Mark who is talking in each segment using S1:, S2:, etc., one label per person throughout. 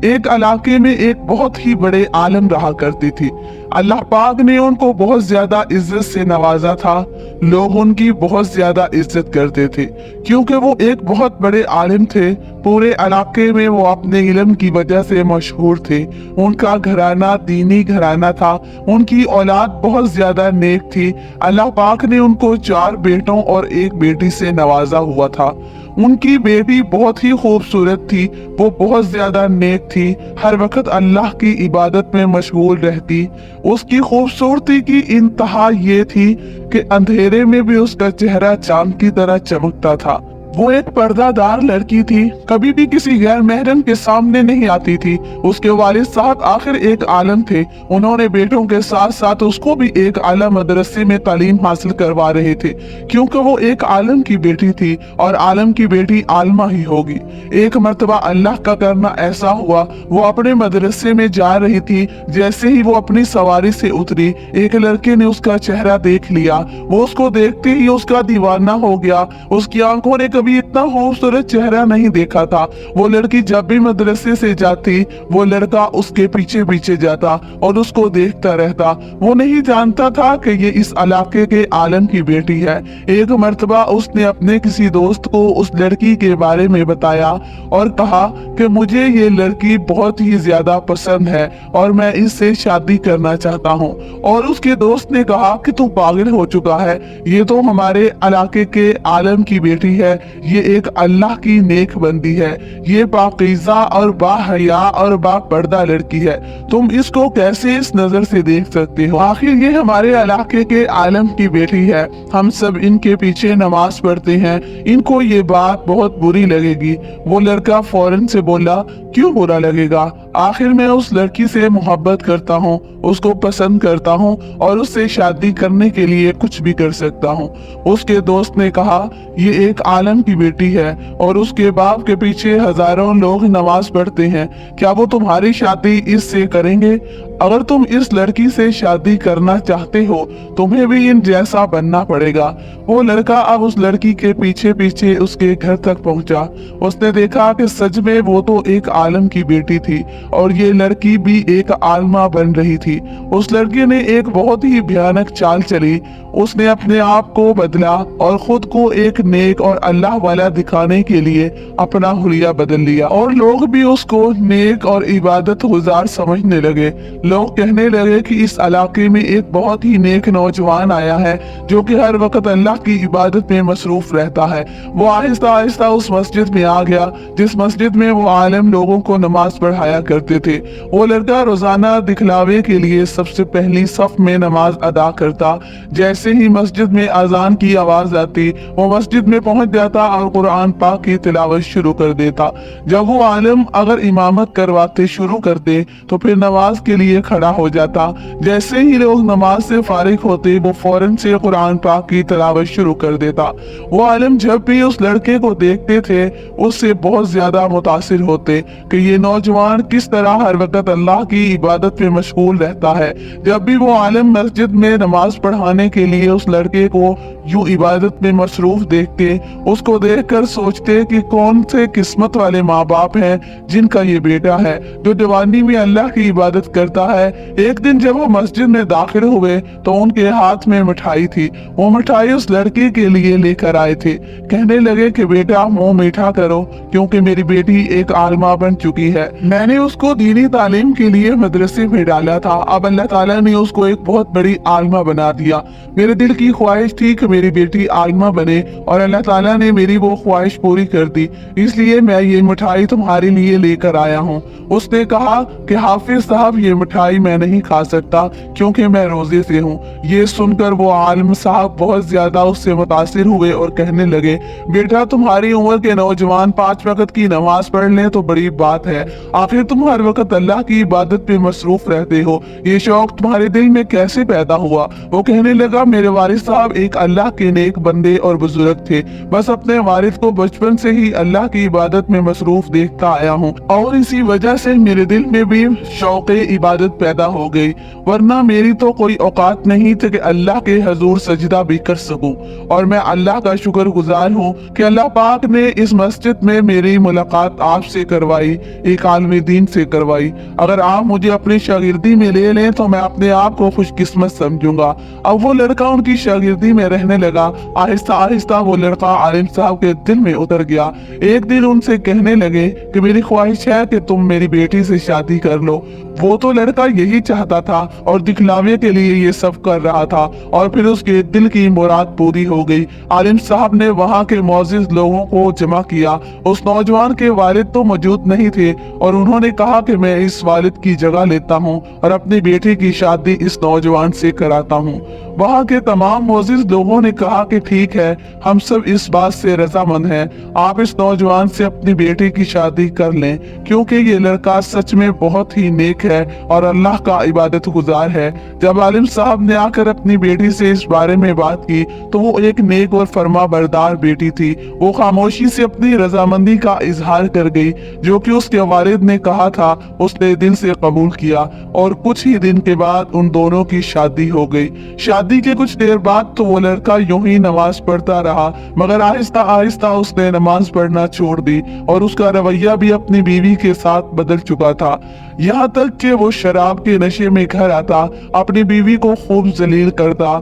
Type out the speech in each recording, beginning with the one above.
S1: ایک علاقے میں ایک بہت ہی بڑے عالم رہا کرتی تھی۔ اللہ پاک نے ان کو بہت زیادہ عزت سے نوازا تھا۔ لوگ ان کی بہت زیادہ عزت کرتے تھے کیونکہ وہ ایک بہت بڑے عالم تھے۔ پورے علاقے میں وہ اپنے علم کی وجہ سے مشہور تھے۔ ان کا گھرانہ دینی گھرانہ تھا۔ ان کی اولاد بہت زیادہ نیک تھی۔ اللہ پاک نے ان کو 4 بیٹوں اور 1 بیٹی سے نوازا ہوا تھا۔ ان کی بیٹی بہت ہی خوبصورت تھی، وہ بہت زیادہ نیک تھی، ہر وقت اللہ کی عبادت میں مشغول رہتی۔ اس کی خوبصورتی کی انتہا یہ تھی کہ اندھیرے میں بھی اس کا چہرہ چاند کی طرح چمکتا تھا۔ وہ ایک پردہ دار لڑکی تھی، کبھی بھی کسی غیر محرم کے سامنے نہیں آتی تھی۔ اس کے والد صاحب آخر ایک عالم تھے۔ انہوں نے بیٹوں کے ساتھ ساتھ اس کو بھی ایک اعلیٰ مدرسے میں تعلیم حاصل کروا رہے تھے کیونکہ وہ ایک عالم کی بیٹی تھی اور عالم کی بیٹی عالمہ ہی ہوگی۔ ایک مرتبہ اللہ کا کرنا ایسا ہوا، وہ اپنے مدرسے میں جا رہی تھی۔ جیسے ہی وہ اپنی سواری سے اتری، ایک لڑکے نے اس کا چہرہ دیکھ لیا۔ وہ اس کو دیکھتے ہی اس کا دیوانہ ہو گیا۔ اس کی آنکھوں نے کبھی اتنا خوبصورت چہرہ نہیں دیکھا تھا۔ وہ لڑکی جب بھی مدرسے سے جاتی، وہ لڑکا اس کے پیچھے پیچھے جاتا اور اس کو دیکھتا رہتا۔ وہ نہیں جانتا تھا کہ یہ اس علاقے کے عالم کی بیٹی ہے۔ ایک مرتبہ اس نے اپنے کسی دوست کو اس لڑکی کے بارے میں بتایا اور کہا کہ مجھے یہ لڑکی بہت ہی زیادہ پسند ہے اور میں اس سے شادی کرنا چاہتا ہوں۔ اور اس کے دوست نے کہا کہ تو پاگل ہو چکا ہے، یہ تو ہمارے علاقے کے عالم کی بیٹی ہے، یہ ایک اللہ کی نیک بندی ہے، یہ پاکیزہ اور باحیا اور با پردہ لڑکی ہے، تم اس کو کیسے اس نظر سے دیکھ سکتے ہو؟ آخر یہ ہمارے علاقے کے عالم کی بیٹی ہے، ہم سب ان کے پیچھے نماز پڑھتے ہیں، ان کو یہ بات بہت بری لگے گی۔ وہ لڑکا فوراً سے بولا، کیوں برا لگے گا؟ آخر میں اس لڑکی سے محبت کرتا ہوں، اس کو پسند کرتا ہوں اور اس سے شادی کرنے کے لیے کچھ بھی کر سکتا ہوں۔ اس کے دوست نے کہا، یہ ایک عالم کی بیٹی ہے اور اس کے باپ کے پیچھے ہزاروں لوگ نماز پڑھتے ہیں، کیا وہ تمہاری شادی اس سے کریں گے؟ اگر تم اس لڑکی سے شادی کرنا چاہتے ہو تمہیں بھی ان جیسا بننا پڑے گا۔ وہ لڑکا اب اس لڑکی کے پیچھے پیچھے اس کے گھر تک پہنچا۔ اس نے دیکھا کہ سچ میں وہ تو ایک عالم کی بیٹی تھی اور یہ لڑکی بھی ایک عالمہ بن رہی تھی۔ اس لڑکی نے ایک بہت ہی بھیانک چال چلی۔ اس نے اپنے آپ کو بدلا اور خود کو ایک نیک اور اللہ والا دکھانے کے لیے اپنا حلیہ بدل لیا، اور لوگ بھی اس کو نیک اور عبادت گزار سمجھنے لگے۔ لوگ کہنے لگے کہ اس علاقے میں ایک بہت ہی نیک نوجوان آیا ہے جو کہ ہر وقت اللہ کی عبادت میں مصروف رہتا ہے۔ وہ آہستہ آہستہ اس مسجد میں آ گیا جس مسجد میں وہ عالم لوگوں کو نماز پڑھایا کرتے تھے۔ وہ لڑکا روزانہ دکھلاوے کے لیے سب سے پہلی صف میں نماز ادا کرتا۔ جیسے ہی مسجد میں اذان کی آواز آتی، وہ مسجد میں پہنچ جاتا اور قرآن پاک کی تلاوت شروع کر دیتا۔ جب وہ عالم اگر امامت کرواتے شروع کرتے تو پھر نماز کے لیے کھڑا ہو جاتا۔ جیسے ہی لوگ نماز سے فارغ ہوتے وہ فوراً سے قرآن پاک کی تلاوت شروع کر دیتا۔ وہ عالم جب بھی اس لڑکے کو دیکھتے تھے اس سے بہت زیادہ متاثر ہوتے کہ یہ نوجوان کس طرح ہر وقت اللہ کی عبادت میں مشغول رہتا ہے۔ جب بھی وہ عالم مسجد میں نماز پڑھانے کے لیے اس لڑکے کو یوں عبادت میں مصروف دیکھتے، اس کو دیکھ کر سوچتے کہ کون سے قسمت والے ماں باپ ہیں جن کا یہ بیٹا ہے جو جوانی میں اللہ کی عبادت کرتا ہے۔ ایک دن جب وہ مسجد میں داخل ہوئے تو ان کے ہاتھ میں مٹھائی تھی۔ وہ مٹھائی اس لڑکی کے لیے لے کر آئے تھے۔ کہنے لگے کہ بیٹا منہ میٹھا کرو کیونکہ میری بیٹی ایک عالمہ بن چکی ہے۔ میں نے اس کو دینی تعلیم کے لیے مدرسے میں ڈالا تھا، اب اللہ تعالیٰ نے اس کو ایک بہت بڑی عالمہ بنا دیا۔ میرے دل کی خواہش تھی کہ میری بیٹی عالمہ بنے اور اللہ تعالیٰ نے میری وہ خواہش پوری کر دی، اس لیے میں یہ مٹھائی تمہارے لیے لے کر آیا ہوں۔ اس نے کہا کہ حافظ صاحب یہ مٹھائی میں نہیں کھا سکتا کیونکہ میں روزے سے ہوں۔ یہ سن کر وہ عالم صاحب بہت زیادہ اس سے متاثر ہوئے اور کہنے لگے، بیٹا تمہاری عمر کے نوجوان 5 وقت کی نماز پڑھ لیں تو بڑی بات ہے، آخر تم ہر وقت اللہ کی عبادت پہ مصروف رہتے ہو، یہ شوق تمہارے دل میں کیسے پیدا ہوا؟ وہ کہنے لگا، میرے والد صاحب ایک اللہ کے نیک بندے اور بزرگ تھے، بس اپنے والد کو بچپن سے ہی اللہ کی عبادت میں مصروف دیکھتا آیا ہوں اور اسی وجہ سے میرے دل میں بھی شوق عبادت सूरत पैदा हो गई, वरना मेरी तो कोई औकात नहीं थी कि अल्लाह के हजूर सजदा भी कर सकूं। और मैं अल्लाह का शुक्रगुजार हूँ कि अल्लाह पाक ने इस मस्जिद में मेरी मुलाकात आपसे करवाई, एक आलिम दीन से करवाई। अगर आप मुझे अपनी शागिर्दी में ले लें तो मैं अपने आप को खुशकिस्मत समझूंगा। अब वो लड़का उनकी शागिर्दी में रहने लगा। आहिस्ता आहिस्ता वो लड़का आलिम साहब के दिल में उतर गया। एक दिन उनसे कहने लगे कि मेरी ख्वाहिश है कि तुम मेरी बेटी से शादी कर लो। वो तो लड़का यही चाहता था और दिखलावे के लिए ये सब कर रहा था, और फिर उसके दिल की मुराद पूरी हो गई। आलिम साहब ने वहाँ के मौजिज लोगों को जमा किया। उस नौजवान के वालिद तो मौजूद नहीं थे और उन्होंने कहा कि मैं इस वालिद की जगह लेता हूँ और अपनी बेटी की शादी इस नौजवान से कराता हूँ। वहाँ के तमाम मौजिज लोगों ने कहा कि ठीक है, हम सब इस बात से रजामंद हैं, आप इस नौजवान से अपनी बेटी की शादी कर लें, क्योंकि ये लड़का सच में बहुत ही नेक है और अल्लाह का इबादत गुजार है। जब आलिम साहब ने आकर अपनी बेटी से इस बारे में बात की तो वो एक नेक और फरमा बरदार बेटी थी। वो खामोशी से अपनी रजामंदी का इजहार कर गई। जो कि उसके वालिद ने कहा था उसने दिल से कबूल किया और कुछ ही दिन के बाद उन दोनों की शादी हो गई। शादी के कुछ देर बाद तो वो लड़का यूं ही नमाज पढ़ता रहा, मगर आहिस्ता आहिस्ता उसने नमाज पढ़ना छोड़ दी और उसका रवैया भी अपनी बीवी के साथ बदल चुका था। यहाँ तक कि वो शराब के नशे में घर आता, अपनी बीवी को खूब जलील करता।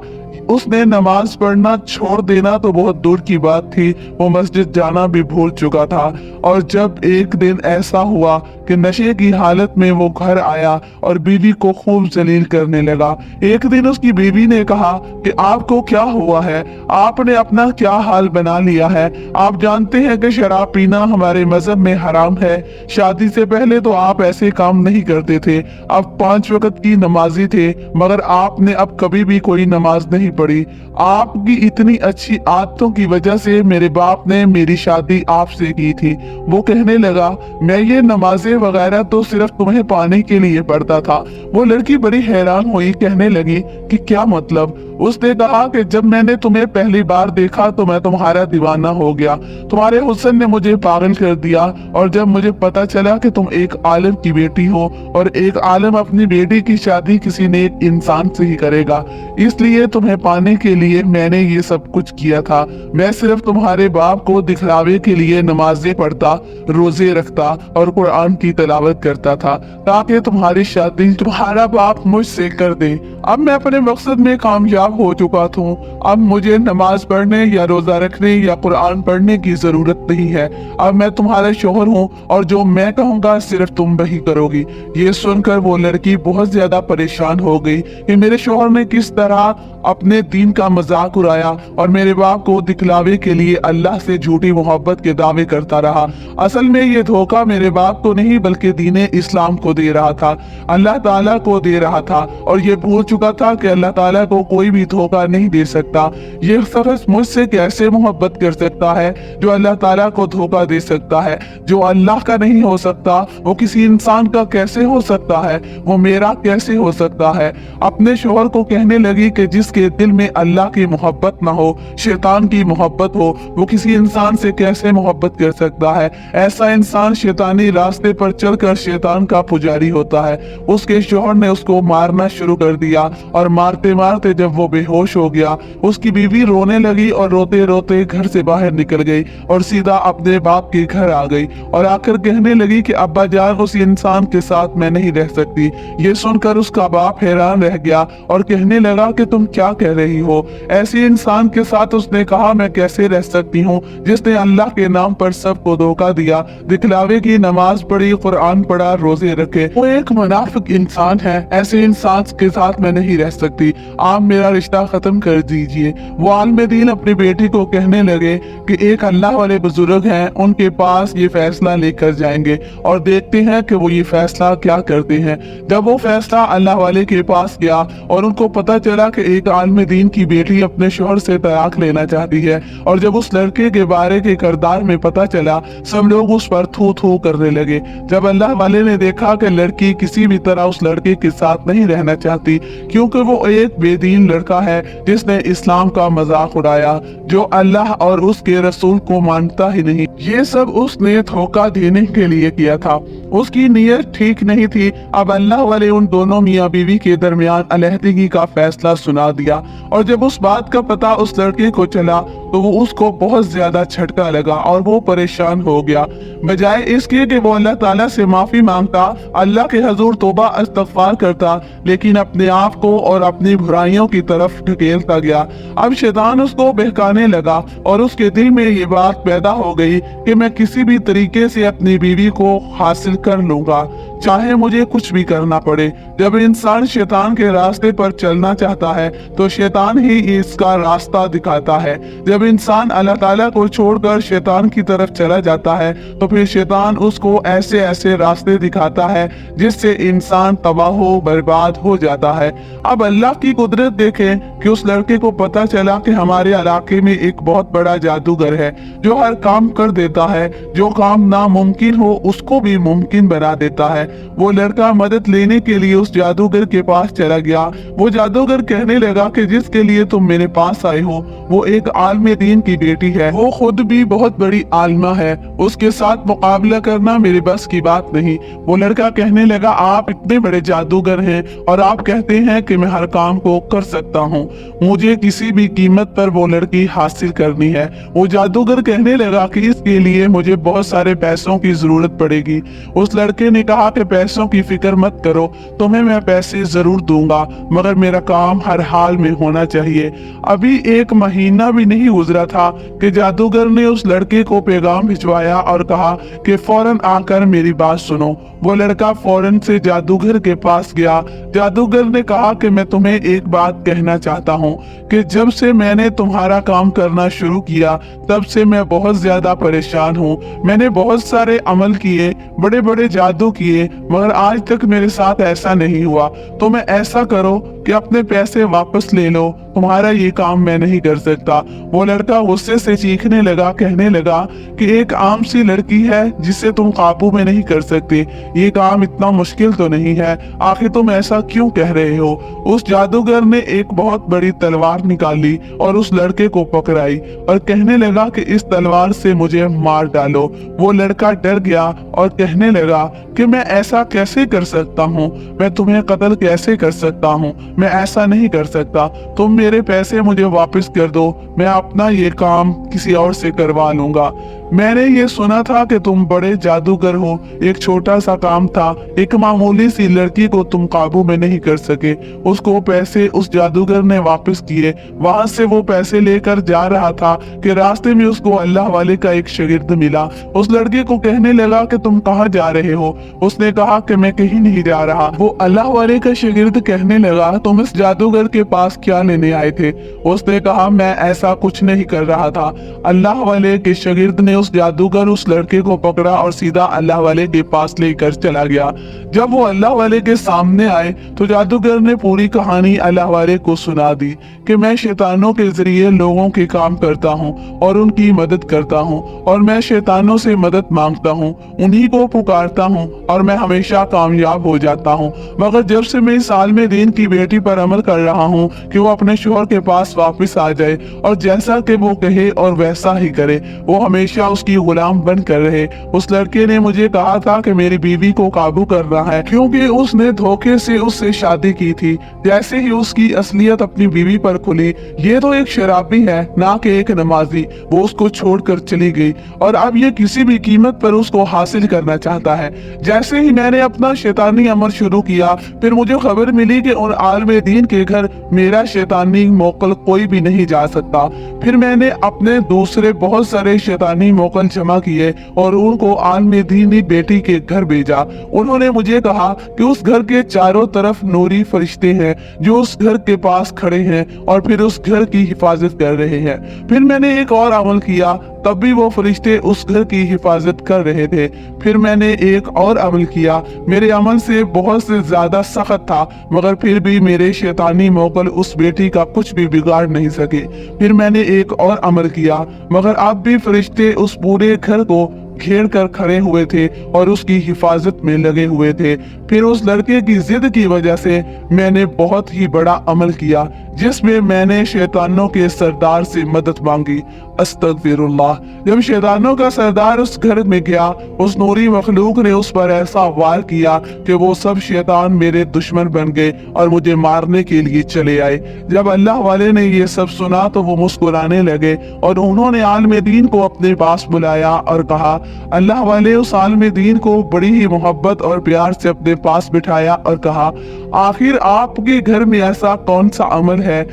S1: उसने नमाज पढ़ना छोड़ देना तो बहुत दूर की बात थी, वो मस्जिद जाना भी भूल चुका था। और जब एक दिन ऐसा हुआ कि नशे की हालत में वो घर आया और बीवी को खूब जलील करने लगा। एक दिन उसकी बीवी ने कहा कि आपको क्या हुआ है, आपने अपना क्या हाल बना लिया है। आप जानते हैं कि शराब पीना हमारे मजहब में हराम है। शादी से पहले तो आप ऐसे काम नहीं करते थे, अब 5 वक्त की नमाजी थे, मगर आपने अब कभी भी कोई नमाज नहीं पड़ी। आपकी इतनी अच्छी आदतों की वजह से मेरे बाप ने मेरी शादी आपसे की थी। वो कहने लगा मैं ये नमाजें वगैरह तो सिर्फ तुम्हें पाने के लिए पढ़ता था। वो लड़की बड़ी हैरान हुई, कहने लगी कि क्या मतलब। उसने कहा कि जब मैंने तुम्हें पहली बार देखा तो मैं तुम्हारा दीवाना हो गया, तुम्हारे हुस्न ने मुझे पागल कर दिया। और जब मुझे पता चला कि तुम एक आलिम की बेटी हो और एक आलिम अपनी बेटी की शादी किसी नेक इंसान से ही करेगा, इसलिए तुम्हें पाने के लिए मैंने ये सब कुछ किया था। मैं सिर्फ तुम्हारे बाप को दिखलावे के लिए नमाजें पढ़ता, रोजे रखता और कुरान की तिलावत करता था ताकि तुम्हारी शादी तुम्हारा बाप मुझसे कर दे। अब मैं अपने मकसद में कामयाब हो चुका हूँ। अब मुझे नमाज पढ़ने या रोजा रखने या कुरान पढ़ने की जरूरत नहीं है। अब मैं तुम्हारा शोहर हूँ और जो मैं कहूँगा सिर्फ तुम वही करोगी। ये सुनकर वो लड़की बहुत ज्यादा परेशान हो गई कि मेरे शोहर ने किस तरह अपने दीन का मजाक उड़ाया और मेरे बाप को दिखलावे के लिए अल्लाह से झूठी मोहब्बत के दावे करता रहा। असल में ये धोखा मेरे बाप को नहीं बल्कि दीन इस्लाम को दे रहा था, अल्लाह ताला को दे रहा था। और ये भूल चुका था कि अल्लाह ताला को कोई भी धोखा नहीं दे सकता। ये शख्स मुझसे कैसे मोहब्बत कर सकता है जो अल्लाह ताला को धोखा दे सकता है। जो अल्लाह का नहीं हो सकता वो किसी इंसान का कैसे हो सकता है, वो मेरा कैसे हो सकता है। अपने शोहर को कहने लगी कि जिसके दिल में अल्लाह की मोहब्बत ना हो, शैतान की मोहब्बत हो, वो किसी इंसान से कैसे मोहब्बत कर सकता है। ऐसा इंसान शैतानी रास्ते पर चलकर शैतान का पुजारी होता है। उसके शोहर ने उसको मारना शुरू कर दिया और मारते मारते जब वो बेहोश हो गया, उसकी बीवी रोने लगी और रोते रोते घर से बाहर निकल गई और सीधा अपने बाप के घर आ गई और आकर कहने लगी कि अब्बा जान उस इंसान के साथ मैं नहीं रह सकती। ये सुनकर उसका बाप हैरान रह गया और कहने लगा कि तुम क्या कह रही हो। ऐसे इंसान के साथ उसने कहा मैं कैसे रह सकती हूँ जिसने अल्लाह के नाम पर सबको धोखा दिया, दिखलावे की नमाज पढ़ी, कुरान पढ़ा, रोजे रखे। वो एक मुनाफिक इंसान है, ऐसे इंसान के साथ मैं नहीं रह सकती, आप मेरा रिश्ता खत्म कर दीजिए। वो आलिम दीन अपनी बेटी को कहने लगे कि एक अल्लाह वाले बुजुर्ग हैं, उनके पास ये फैसला लेकर जाएंगे और देखते हैं कि वो ये फैसला क्या करते हैं। जब वो फैसला अल्लाह वाले के पास गया और उनको पता चला कि एक आलिम दीन की बेटी अपने शोहर से तलाक लेना चाहती है, और जब उस लड़के के बारे के किरदार में पता चला सब लोग उस पर थू थू करने लगे। जब अल्लाह वाले ने देखा कि लड़की किसी भी तरह उस लड़के के साथ नहीं रहना चाहती क्योंकि वो एक बेदीन लड़का लड़का है जिसने इस्लाम का मजाक उड़ाया, जो अल्लाह और उसके रसूल को मानता ही नहीं। ये सब उसने धोखा देने के लिए किया था, उसकी नीयत ठीक नहीं थी। अब अल्लाह वाले उन दोनों मियाँ बीवी के दरमियान अलहदगी का फैसला सुना दिया। और जब उस बात का पता उस लड़के को चला तो वो उसको बहुत ज्यादा झटका लगा और वो परेशान हो गया। बजाय इसके कि वो अल्लाह ताला से माफी मांगता, अल्लाह के हजूर तौबा इस्तगफार करता, लेकिन अपने आप को और अपनी बुराइयों की तरफ ढकेलता गया। अब शैतान उसको बहकाने लगा और उसके दिल में ये बात पैदा हो गई कि मैं किसी भी तरीके से अपनी बीवी को हासिल कर लूंगा, चाहे मुझे कुछ भी करना पड़े। जब इंसान शैतान के रास्ते पर चलना चाहता है तो शैतान ही इसका रास्ता दिखाता है। जब इंसान अल्लाह ताला को छोड़कर शैतान की तरफ चला जाता है तो फिर शैतान उसको ऐसे ऐसे रास्ते दिखाता है जिससे इंसान तबाह हो बर्बाद हो जाता है। अब अल्लाह की कुदरत देखें कि उस लड़के को पता चला कि हमारे इलाके में एक बहुत बड़ा जादूगर है जो हर काम कर देता है, जो काम नामुमकिन हो उसको भी मुमकिन बना देता है। वो लड़का मदद लेने के लिए उस जादूगर के पास चला गया। वो जादूगर कहने लगा कि जिसके लिए तुम मेरे पास आए हो वो एक आलिम दीन की बेटी है, वो खुद भी बहुत बड़ी आलिमा है, उसके साथ मुकाबला करना मेरे बस की बात नहीं। वो लड़का कहने लगा आप इतने बड़े जादूगर हैं और आप कहते हैं कि मैं हर काम को कर सकता हूँ, मुझे किसी भी कीमत पर वो लड़की हासिल करनी है। वो जादूगर कहने लगा कि इसके लिए मुझे बहुत सारे पैसों की जरूरत पड़ेगी। उस लड़के ने कहा कि पैसों की फिक्र मत करो, तुम्हें मैं पैसे जरूर दूंगा, मगर मेरा काम हर हाल में होना चाहिए। अभी एक महीना भी नहीं गुजरा था कि जादूगर ने उस लड़के को पैगाम भिजवाया और कहा कि फौरन आकर मेरी बात सुनो। वो लड़का फौरन से जादूगर के पास गया। जादूगर ने कहा कि मैं तुम्हें एक बात कहना चाहता हूँ कि जब से मैंने तुम्हारा काम करना शुरू किया तब से मैं बहुत ज्यादा परेशान हूँ। मैंने बहुत सारे अमल किए, बड़े बड़े जादू किए, मगर आज तक मेरे साथ ऐसा नहीं हुआ। तो मैं ऐसा करो कि अपने पैसे वापस ले लो, तुम्हारा ये काम मैं नहीं कर सकता। वो लड़का गुस्से से चीखने लगा, कहने लगा कि एक आम सी लड़की है जिसे तुम काबू में नहीं कर सकते, ये काम इतना मुश्किल तो नहीं है, आखिर तुम ऐसा क्यों कह रहे हो। उस जादूगर ने एक बहुत बड़ी तलवार निकाली और उस लड़के को पकड़ाई और कहने लगा कि इस तलवार से मुझे मार डालो। वो लड़का डर गया और कहने लगा कि मैं ऐसा कैसे कर सकता हूँ, मैं तुम्हें कत्ल कैसे कर सकता हूँ, मैं ऐसा नहीं कर सकता, तुम मेरे पैसे मुझे वापस कर दो, मैं अपना ये काम किसी और से करवा लूंगा। मैंने ये सुना था कि तुम बड़े जादूगर हो, एक छोटा सा काम था, एक मामूली सी लड़की को तुम काबू में नहीं कर सके। उसको पैसे उस जादूगर ने वापस किए। वहां से वो पैसे लेकर जा रहा था कि रास्ते में उसको अल्लाह वाले का एक शागिर्द मिला। उस लड़के को कहने लगा कि तुम कहाँ जा रहे हो। उसने कहा कि मैं कहीं नहीं जा रहा। वो अल्लाह वाले का शागिर्द कहने लगा तुम इस जादूगर के पास क्या लेने आए थे। उसने कहा मैं ऐसा कुछ नहीं कर रहा था। अल्लाह वाले के शागिर्द ने उस जादूगर उस लड़के को पकड़ा और सीधा अल्लाह वाले के पास लेकर चला गया। जब वो अल्लाह वाले के सामने आए तो जादूगर ने पूरी कहानी अल्लाह वाले को सुना दी कि मैं शैतानों के जरिए लोगों के काम करता हूँ और उनकी मदद करता हूँ, और मैं शैतानों से मदद मांगता हूँ, उन्हीं को पुकारता हूँ और मैं हमेशा कामयाब हो जाता हूँ। मगर जब से मैं इस आलिम दीन की बेटी पर अमल कर रहा हूँ कि वो अपने शोहर के पास वापस आ जाए और जैसा कि वो कहे और वैसा ही करे, वो हमेशा उसकी गुलाम बन कर रहे। उस लड़के ने मुझे कहा था कि मेरी बीवी को काबू करना है क्योंकि उसने धोखे से उससे शादी की थी। जैसे ही उसकी असलियत अपनी बीवी पर खुली, ये तो एक शराबी है ना कि एक नमाजी, वो उसको छोड़कर चली गई और अब ये किसी भी कीमत पर उसको हासिल करना चाहता है। जैसे ही मैंने अपना शैतानी अमल शुरू किया, फिर मुझे खबर मिली कि उन आलिम दीन के घर मेरा शैतानी मोकल कोई भी नहीं जा सकता। फिर मैंने अपने दूसरे बहुत सारे शैतानी मोकल जमा किए और उनको आलिम दीन बेटी के घर भेजा। उन्होंने मुझे कहा कि उस घर के चारों तरफ नूरी फरिश्ते हैं जो उस घर के पास खड़े हैं और फिर उस घर की हिफाजत कर रहे हैं। फिर मैंने एक और अमल किया, तब भी वो फरिश्ते उस घर की हिफाजत कर रहे थे। फिर मैंने एक और अमल किया, मेरे अमल से बहुत से ज्यादा सख्त था, मगर फिर भी मेरे शैतानी मोकल उस बेटी का कुछ भी बिगाड़ नहीं सके। फिर मैंने एक और अमल किया, मगर अब भी फरिश्ते उस पूरे घर को घेर कर खड़े हुए थे और उसकी हिफाजत में लगे हुए थे। फिर उस लड़के की जिद की वजह से मैंने बहुत ही बड़ा अमल किया, जिसमें मैंने शैतानों के सरदार से मदद मांगी। अस्तगफिरुल्लाह। जब शैतानों का सरदार उस घर में गया, उस नूरी मखलूक ने उस पर ऐसा वार किया कि वो सब शैतान मेरे दुश्मन बन गए और मुझे मारने के लिए चले आए। जब अल्लाह वाले ने ये सब सुना तो वो मुस्कुराने लगे और उन्होंने आलिम दीन को अपने पास बुलाया और कहा। अल्लाह वाले उस आलिम दीन को बड़ी ही मोहब्बत और प्यार से अपने पास बिठाया और कहा, आखिर आपके घर में ऐसा कौन सा अमल है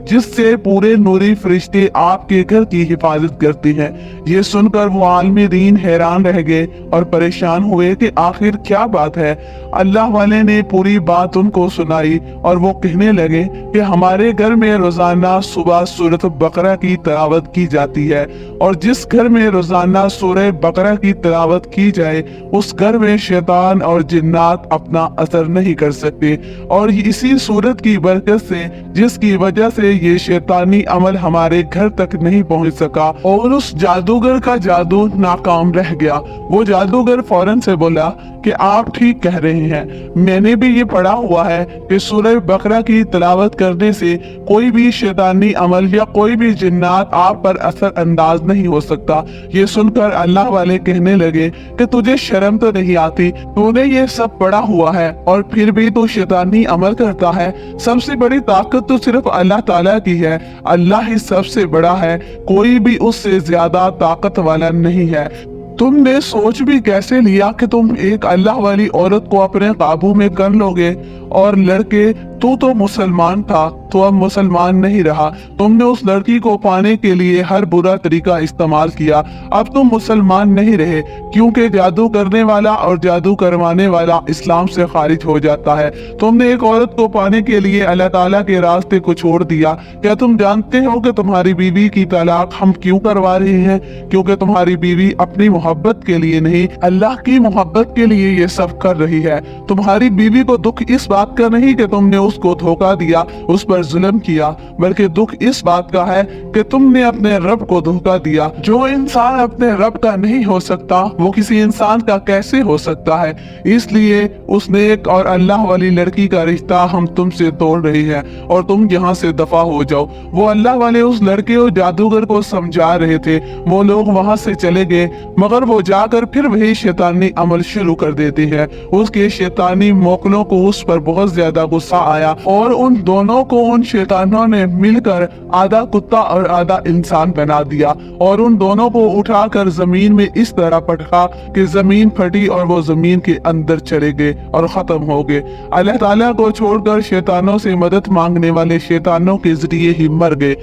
S1: जिससे पूरे नूरी फरिश्ते आपके घर की हिफाजत करते हैं। ये सुनकर वो आलिम दीन हैरान रह गए और परेशान हुए कि आखिर क्या बात है। अल्लाह वाले ने पूरी बात उनको सुनाई और वो कहने लगे कि हमारे घर में रोजाना सुबह सूरत बकरा की तिलावत की जाती है, और जिस घर में रोजाना सूरह बकरा की तिलावत की जाए उस घर में शैतान और जिन्नात अपना असर नहीं कर सकते। और इसी सूरत की बरकत से, जिसकी वजह से ये शैतानी अमल हमारे घर तक नहीं पहुंच सका और उस जादूगर का जादू नाकाम रह गया। वो जादूगर फौरन से बोला कि आप ठीक कह रहे हैं, मैंने भी ये पढ़ा हुआ है कि सूरह बकरा की तिलावत करने से कोई भी शैतानी अमल या कोई भी जिन्नात आप पर असर अंदाज नहीं हो सकता। ये सुनकर अल्लाह वाले कहने लगे कि तुझे शर्म तो नहीं आती, तूने ये सब पढ़ा हुआ है और फिर भी तू शैतानी अमल करता है। सबसे बड़ी ताकत तो सिर्फ अल्लाह ताला की है, अल्लाह ही सबसे बड़ा है, कोई भी उससे ज्यादा ताकत वाला नहीं है। तुमने सोच भी कैसे लिया कि तुम एक अल्लाह वाली औरत को अपने काबू में कर लोगे? और लड़के, तू तो मुसलमान था, तो अब मुसलमान नहीं रहा। तुमने उस लड़की को पाने के लिए हर बुरा तरीका इस्तेमाल किया। अब तुम मुसलमान नहीं रहे, क्योंकि जादू करने वाला और जादू करवाने वाला इस्लाम से खारिज हो जाता है। तुमने एक औरत को पाने के लिए अल्लाह ताला के रास्ते को छोड़ दिया। क्या तुम जानते हो कि तुम्हारी बीवी की तलाक हम क्यों करवा रहे हैं? क्योंकि तुम्हारी बीवी अपनी मोहब्बत के लिए नहीं, अल्लाह की मोहब्बत के लिए ये सब कर रही है। तुम्हारी बीवी को दुख इस बात का नहीं कि तुमने उसको धोखा दिया, उस पर जुल्म किया, बल्कि दुख इस बात का है कि तुमने अपने रब को धोखा दिया। जो इंसान अपने रब का नहीं हो सकता, वो किसी इंसान का कैसे हो सकता है? इसलिए उसने एक और अल्लाह वाली लड़की का रिश्ता हम तुमसे तोड़ रही है और तुम यहाँ से दफा हो जाओ। वो अल्लाह वाले उस लड़के और जादूगर को समझा रहे थे। वो लोग वहाँ से चले गए, मगर वो जाकर फिर वही शैतानी अमल शुरू कर देते हैं। उसके शैतानी मोकलों को उस पर बहुत ज्यादा गुस्सा आया और उन दोनों को उन शैतानों ने मिलकर आधा कुत्ता और आधा इंसान बना दिया और उन दोनों को उठाकर जमीन में इस तरह पटका कि जमीन फटी और वो जमीन के अंदर चले गए और खत्म हो गए। अल्लाह ताला को छोड़कर शैतानों से मदद मांगने वाले शैतानों के जरिए ही मर गए।